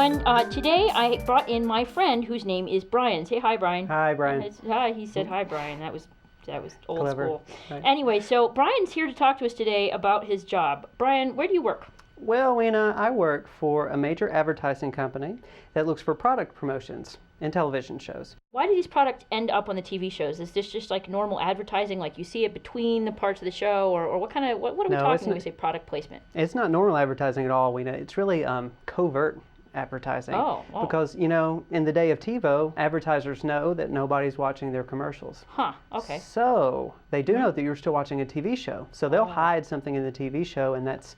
everyone. Today I brought in my friend whose name is Bryan. Say hi, Bryan. Hi, Bryan. Hi, he said hi, Bryan. That was old Clever. school. Right. Anyway, so Bryan's here to talk to us today about his job. Bryan, where do you work? Well, Weena, I work for a major advertising company that looks for product promotions in television shows. Why do these products end up on the TV shows? Is this just like normal advertising, like you see it between the parts of the show, or what kind of, what are we talking when we say product placement? It's not normal advertising at all, Weena. It's really covert advertising. Oh. Because, you know, in the day of TiVo, advertisers know that nobody's watching their commercials. Huh, okay. So they do know that you're still watching a TV show. So they'll hide something in the TV show, and that's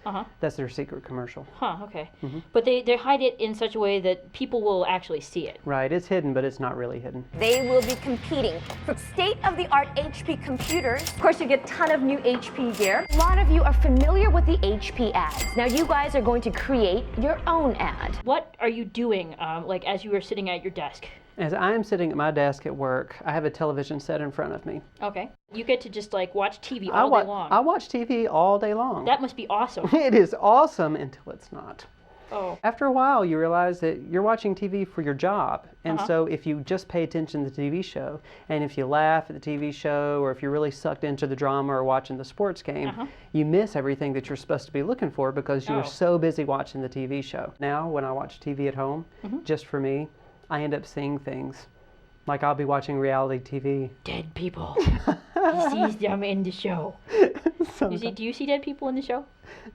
their secret commercial. Huh, okay. But they hide it in such a way that people will actually see it. Right, it's hidden, but it's not really hidden. They will be competing for state-of-the-art HP computers. Of course, you get a ton of new HP gear. A lot of you are familiar with the HP ads. Now you guys are going to create your own ad. What are you doing, like as you were sitting at your desk? As I'm sitting at my desk at work, I have a television set in front of me. Okay. You get to just like watch TV all day long. I watch TV all day long. That must be awesome. It is awesome until it's not. Oh. After a while, you realize that you're watching TV for your job. And so if you just pay attention to the TV show, and if you laugh at the TV show, or if you're really sucked into the drama or watching the sports game, you miss everything that you're supposed to be looking for because you're so busy watching the TV show. Now, when I watch TV at home, just for me, I end up seeing things. Like I'll be watching reality TV. Dead people. He sees them in the show. Do you see dead people in the show?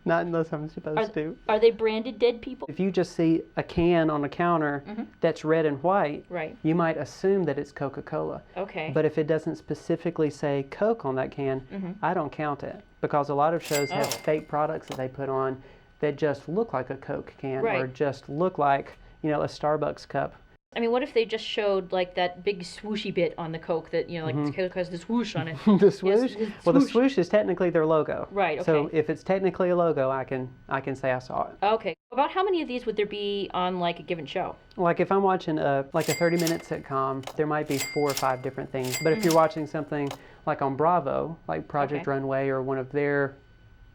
Not unless I'm supposed to. Are they branded dead people? If you just see a can on a counter that's red and white, you might assume that it's Coca-Cola. Okay. But if it doesn't specifically say Coke on that can, I don't count it. Because a lot of shows have fake products that they put on that just look like a Coke can or just look like, you know, a Starbucks cup. I mean, what if they just showed like that big swooshy bit on the Coke that, you know, like Coke has the swoosh on it? The swoosh? Yes, well, the swoosh is technically their logo. Right, okay. So if it's technically a logo, I can say I saw it. Okay. About how many of these would there be on like a given show? Like if I'm watching like a 30-minute sitcom, there might be 4 or 5 different things. But if you're watching something like on Bravo, like Project Runway or one of their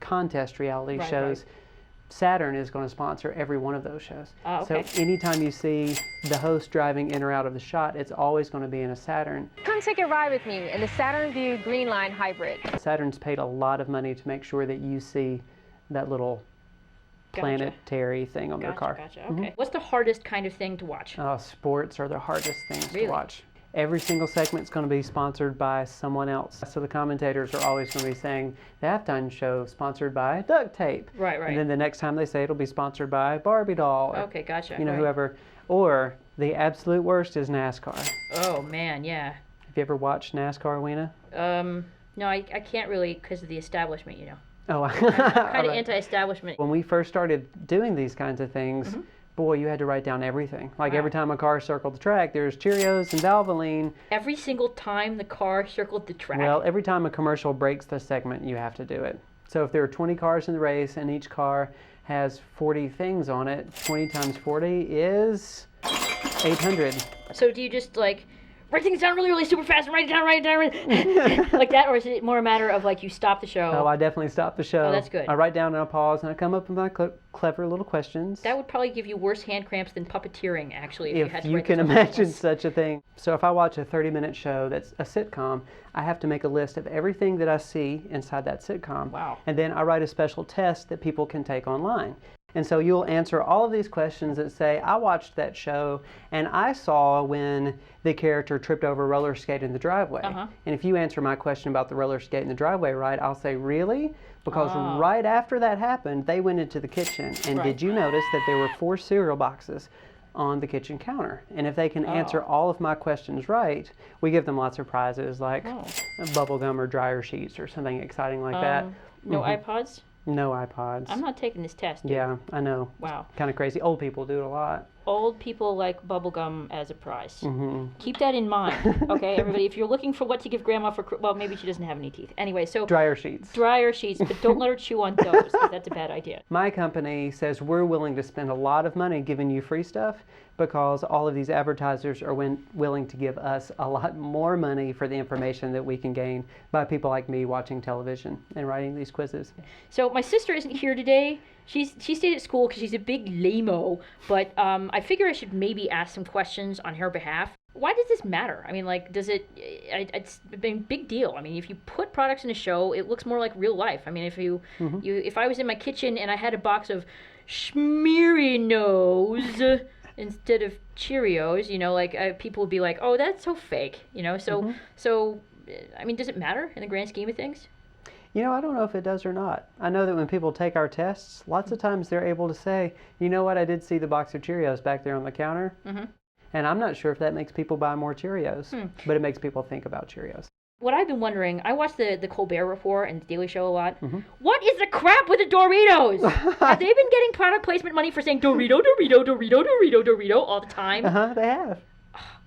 contest reality shows, Saturn is going to sponsor every one of those shows. So anytime you see the host driving in or out of the shot, it's always going to be in a Saturn. Come take a ride with me in the Saturn Vue Green Line Hybrid. Saturn's paid a lot of money to make sure that you see that little planetary thing on their car. Gotcha. Okay. What's the hardest kind of thing to watch? Sports are the hardest things to watch. Every single segment's going to be sponsored by someone else. So the commentators are always going to be saying, the halftime show sponsored by duct tape. Right. And then the next time they say it'll be sponsored by Barbie doll. Or, okay, gotcha. You know, whoever. Or the absolute worst is NASCAR. Oh, man, yeah. Have you ever watched NASCAR, Weena? No, I can't really because of the establishment, you know. Oh, I'm kind of anti-establishment. When we first started doing these kinds of things, boy, you had to write down everything. Like every time a car circled the track, there's Cheerios and Valvoline. Every single time the car circled the track? Well, every time a commercial breaks the segment, you have to do it. So if there are 20 cars in the race and each car has 40 things on it, 20 times 40 is 800. So do you just like write things down really, really super fast and write it down like that, or is it more a matter of like you stop the show? Oh, I definitely stop the show. Oh, that's good. I write down and I pause and I come up with my clever little questions. That would probably give you worse hand cramps than puppeteering, actually, if you had to you write can imagine such a thing. So if I watch a 30-minute show that's a sitcom, I have to make a list of everything that I see inside that sitcom. Wow. And then I write a special test that people can take online. And so you'll answer all of these questions that say, I watched that show and I saw when the character tripped over roller skate in the driveway. And if you answer my question about the roller skate in the driveway right, I'll say, really? Because right after that happened, they went into the kitchen. And did you notice that there were 4 cereal boxes on the kitchen counter? And if they can answer all of my questions right, we give them lots of prizes like bubble gum or dryer sheets or something exciting like that. No iPods? No iPods. I'm not taking this test, dude. Yeah, I know. Wow. Kind of crazy. Old people do it a lot. Old people like bubblegum as a prize. Keep that in mind, okay, everybody? If you're looking for what to give Grandma for, well, maybe she doesn't have any teeth. Anyway, so... Dryer sheets. Dryer sheets, but don't let her chew on those, because that's a bad idea. My company says we're willing to spend a lot of money giving you free stuff because all of these advertisers are willing to give us a lot more money for the information that we can gain by people like me watching television and writing these quizzes. So my sister isn't here today. she stayed at school because she's a big lame-o, but I figure I should maybe ask some questions on her behalf. Why does this matter? I mean, like, does it? It's a big deal. I mean, if you put products in a show, it looks more like real life. I mean, if I was in my kitchen and I had a box of Schmearinos instead of Cheerios, you know, like people would be like, "Oh, that's so fake," you know. So, I mean, does it matter in the grand scheme of things? You know, I don't know if it does or not. I know that when people take our tests, lots of times they're able to say, you know what, I did see the box of Cheerios back there on the counter. And I'm not sure if that makes people buy more Cheerios, but it makes people think about Cheerios. What I've been wondering, I watch the Colbert Report and the Daily Show a lot. What is the crap with the Doritos? Have they been getting product placement money for saying Dorito, Dorito, Dorito, Dorito, Dorito all the time? They have.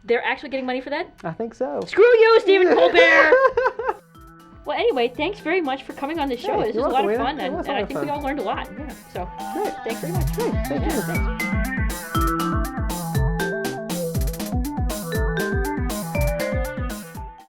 They're actually getting money for that? I think so. Screw you, Stephen Colbert! Well, anyway, thanks very much for coming on the show. This was a lot of fun, and I think we all learned a lot. Yeah, so, thanks very much. Great. Thank you. Thanks.